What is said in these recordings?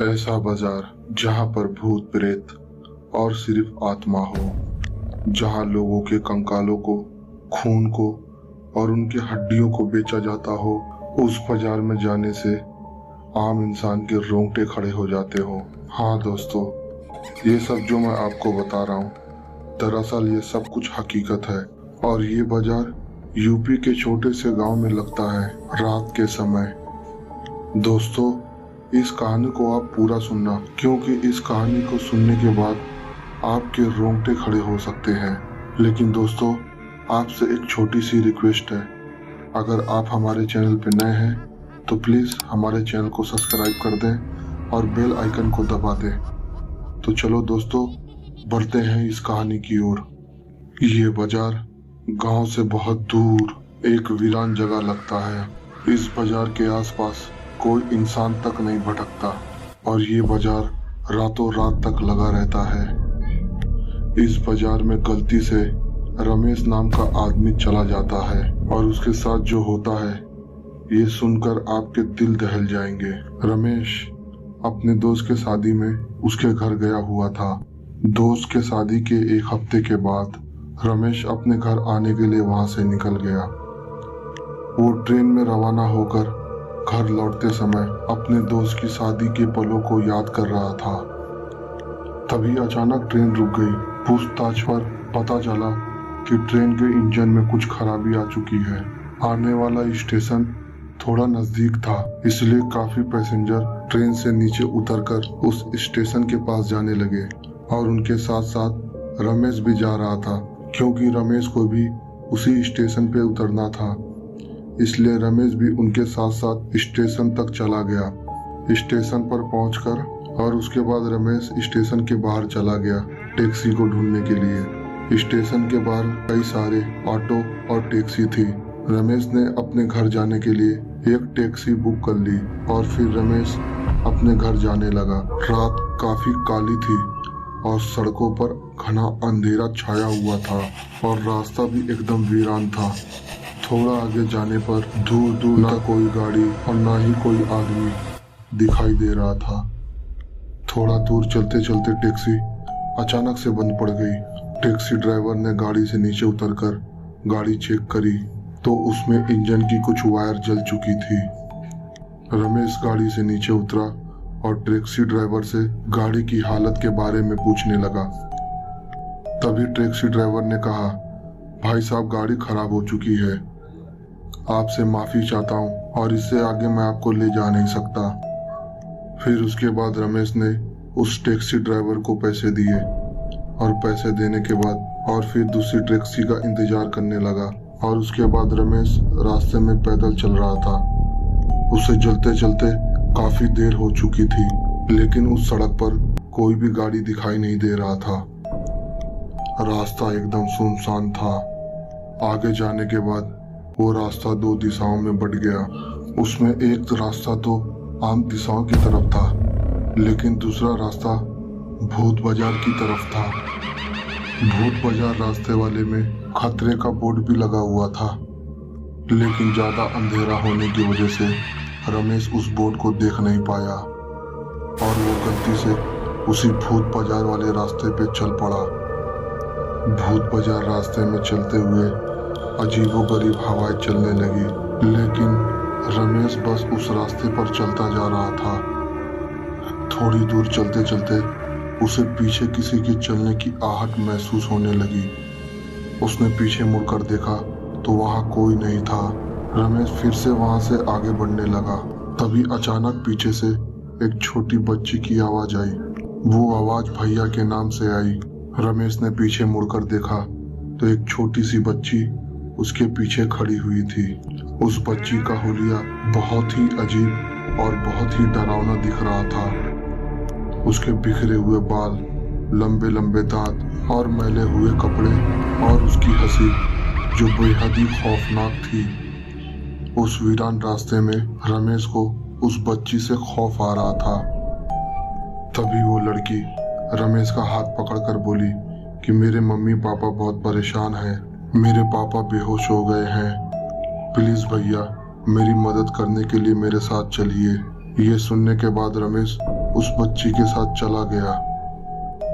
ऐसा बाजार जहां पर भूत प्रेत और सिर्फ आत्मा हो, जहां लोगों के कंकालों को, खून को और उनके हड्डियों को बेचा जाता हो। उस बाजार में जाने से आम इंसान के रोंगटे खड़े हो जाते हो। हाँ दोस्तों, ये सब जो मैं आपको बता रहा हूँ, दरअसल ये सब कुछ हकीकत है। और ये बाजार यूपी के छोटे से गांव में लगता है रात के समय। दोस्तों, इस कहानी को आप पूरा सुनना, क्योंकि इस कहानी को सुनने के बाद आपके रोंगटे खड़े हो सकते हैं। लेकिन दोस्तों, आपसे एक छोटी सी रिक्वेस्ट है, अगर आप हमारे चैनल पर नए हैं तो प्लीज़ हमारे चैनल को सब्सक्राइब कर दें और बेल आइकन को दबा दें। तो चलो दोस्तों, बढ़ते हैं इस कहानी की ओर। ये बाजार गांव से बहुत दूर एक वीरान जगह लगता है। इस बाजार के आसपास कोई इंसान तक नहीं भटकता और ये बाजार रातों रात तक लगा रहता है। इस बाजार में गलती से रमेश नाम का आदमी चला जाता है और उसके साथ जो होता है ये सुनकर आपके दिल दहल जाएंगे। रमेश अपने दोस्त के शादी में उसके घर गया हुआ था। दोस्त के शादी के एक हफ्ते के बाद रमेश अपने घर आने के लिए वहां से निकल गया। वो ट्रेन में रवाना होकर घर लौटते समय अपने दोस्त की शादी के पलों को याद कर रहा था। तभी अचानक ट्रेन रुक गई। पूछताछ पर पता चला कि ट्रेन के इंजन में कुछ खराबी आ चुकी है। आने वाला स्टेशन थोड़ा नजदीक था, इसलिए काफी पैसेंजर ट्रेन से नीचे उतरकर उस स्टेशन के पास जाने लगे और उनके साथ साथ रमेश भी जा रहा था, क्योंकि रमेश को भी उसी स्टेशन पे उतरना था। इसलिए रमेश भी उनके साथ साथ स्टेशन तक चला गया। स्टेशन पर पहुंचकर और उसके बाद रमेश स्टेशन के बाहर चला गया टैक्सी को ढूंढने के लिए। स्टेशन के बाहर कई सारे ऑटो और टैक्सी थी। रमेश ने अपने घर जाने के लिए एक टैक्सी बुक कर ली और फिर रमेश अपने घर जाने लगा। रात काफी काली थी और सड़कों पर घना अंधेरा छाया हुआ था और रास्ता भी एकदम वीरान था। थोड़ा आगे जाने पर दूर दूर ना कोई गाड़ी और ना ही कोई आदमी दिखाई दे रहा था। थोड़ा दूर चलते चलते टैक्सी अचानक से बंद पड़ गई। टैक्सी ड्राइवर ने गाड़ी से नीचे उतरकर गाड़ी चेक करी तो उसमें इंजन की कुछ वायर जल चुकी थी। रमेश गाड़ी से नीचे उतरा और टैक्सी ड्राइवर से गाड़ी की हालत के बारे में पूछने लगा। तभी टैक्सी ड्राइवर ने कहा, भाई साहब, गाड़ी खराब हो चुकी है, आपसे माफी चाहता हूँ और इससे आगे मैं आपको ले जा नहीं सकता। फिर उसके बाद रमेश ने उस टैक्सी ड्राइवर को पैसे दिए और पैसे देने के बाद और फिर दूसरी टैक्सी का इंतजार करने लगा। और उसके बाद रमेश रास्ते में पैदल चल रहा था। उसे चलते चलते काफी देर हो चुकी थी, लेकिन उस सड़क पर कोई भी गाड़ी दिखाई नहीं दे रहा था। रास्ता एकदम सुनसान था। आगे जाने के बाद वो रास्ता दो दिशाओं में बट गया। उसमें एक रास्ता तो आम दिशाओं की तरफ था, लेकिन दूसरा रास्ता भूत बाजार की तरफ था। भूत बाजार रास्ते वाले में खतरे का बोर्ड भी लगा हुआ था, लेकिन ज्यादा अंधेरा होने की वजह से रमेश उस बोर्ड को देख नहीं पाया और वो गलती से उसी भूत बाजार वाले रास्ते पे चल पड़ा। भूत बाजार रास्ते में चलते हुए अजीबोगरीब हवाएं चलने लगी, लेकिन रमेश बस उस रास्ते पर चलता जा रहा था। थोड़ी दूर चलते चलते उसे पीछे किसी के चलने की आहट महसूस होने लगी। उसने पीछे मुड़कर देखा तो वहां कोई नहीं था। रमेश फिर से वहां से आगे बढ़ने लगा। तभी अचानक पीछे से एक छोटी बच्ची की आवाज आई। वो आवाज भैया के नाम से आई। रमेश ने पीछे मुड़कर देखा तो एक छोटी सी बच्ची उसके पीछे खड़ी हुई थी। उस बच्ची का हुलिया बहुत ही अजीब और बहुत ही डरावना दिख रहा था। उसके बिखरे हुए बाल, लंबे लंबे दांत और मैले हुए कपड़े और उसकी हंसी जो बेहद ही खौफनाक थी। उस वीरान रास्ते में रमेश को उस बच्ची से खौफ आ रहा था। तभी वो लड़की रमेश का हाथ पकड़कर बोली कि मेरे मम्मी पापा बहुत परेशान हैं, मेरे पापा बेहोश हो गए हैं, प्लीज भैया मेरी मदद करने के लिए मेरे साथ चलिए। ये सुनने के बाद रमेश उस बच्ची के साथ चला गया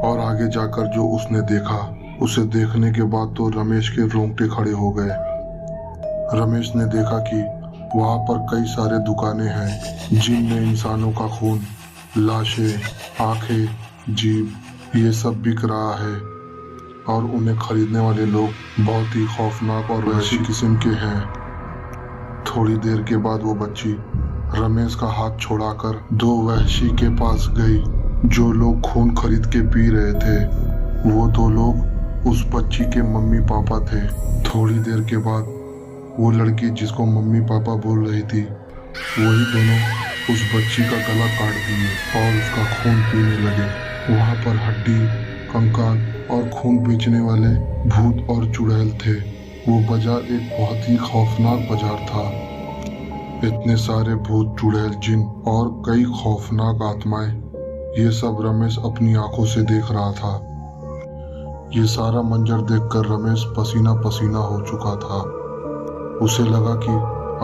और आगे जाकर जो उसने देखा, उसे देखने के बाद तो रमेश के रोंगटे खड़े हो गए। रमेश ने देखा कि वहां पर कई सारे दुकानें हैं जिनमें इंसानों का खून, लाशें, आंखें, जीभ ये सब बिक रहा है और उन्हें खरीदने वाले लोग बहुत ही खौफनाक और वहशी किस्म के हैं। थोड़ी देर के बाद वो बच्ची रमेश का हाथ छोड़ाकर दो वहशी के पास गई जो लोग खून खरीद के पी रहे थे। वो दो लोग उस बच्ची के मम्मी पापा थे। थोड़ी देर के बाद वो लड़की जिसको मम्मी पापा बोल रही थी, वही दोनों उस बच्ची का गला काट दिए और उसका खून पीने लगे। वहां पर हड्डी, कंकाल और खून बेचने वाले भूत और चुड़ैल थे। वो बाजार एक बहुत ही खौफनाक बाजार था। इतने सारे भूत, चुड़ैल, जिन और कई खौफनाक आत्माएं, ये सब रमेश अपनी आंखों से देख रहा था। ये सारा मंजर देखकर रमेश पसीना पसीना हो चुका था। उसे लगा कि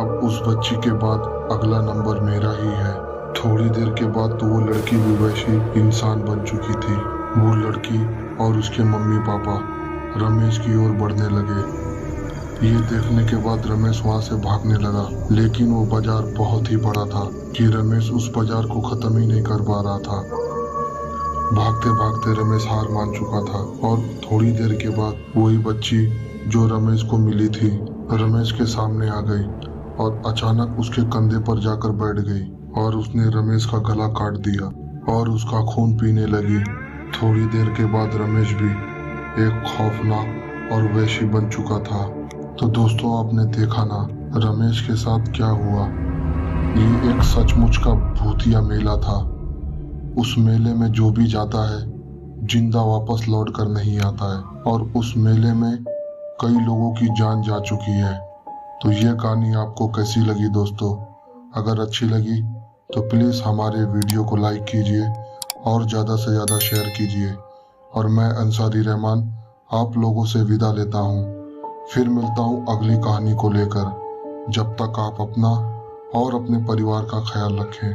अब उस बच्ची के बाद अगला नंबर मेरा ही है। थोड़ी देर के बाद तो वो लड़की भी वैसी इंसान बन चुकी थी। वो लड़की और उसके मम्मी पापा रमेश की ओर बढ़ने लगे। ये देखने के बाद रमेश वहां से भागने लगा, लेकिन वो बाजार बहुत ही बड़ा था कि रमेश उस बाजार को खत्म ही नहीं कर पा रहा था। भागते भागते रमेश हार मान चुका था और थोड़ी देर के बाद वही बच्ची जो रमेश को मिली थी रमेश के सामने आ गई और अचानक उसके कंधे पर जाकर बैठ गई और उसने रमेश का गला काट दिया और उसका खून पीने लगी। थोड़ी देर के बाद रमेश भी एक खौफनाक और वहशी बन चुका था। तो दोस्तों, आपने देखा ना रमेश के साथ क्या हुआ। ये एक सचमुच का भूतिया मेला था। उस मेले में जो भी जाता है जिंदा वापस लौट कर नहीं आता है और उस मेले में कई लोगों की जान जा चुकी है। तो ये कहानी आपको कैसी लगी दोस्तों? अगर अच्छी लगी तो प्लीज़ हमारे वीडियो को लाइक कीजिए और ज़्यादा से ज़्यादा शेयर कीजिए। और मैं अंसारी रहमान आप लोगों से विदा लेता हूँ। फिर मिलता हूँ अगली कहानी को लेकर। जब तक आप अपना और अपने परिवार का ख्याल रखें।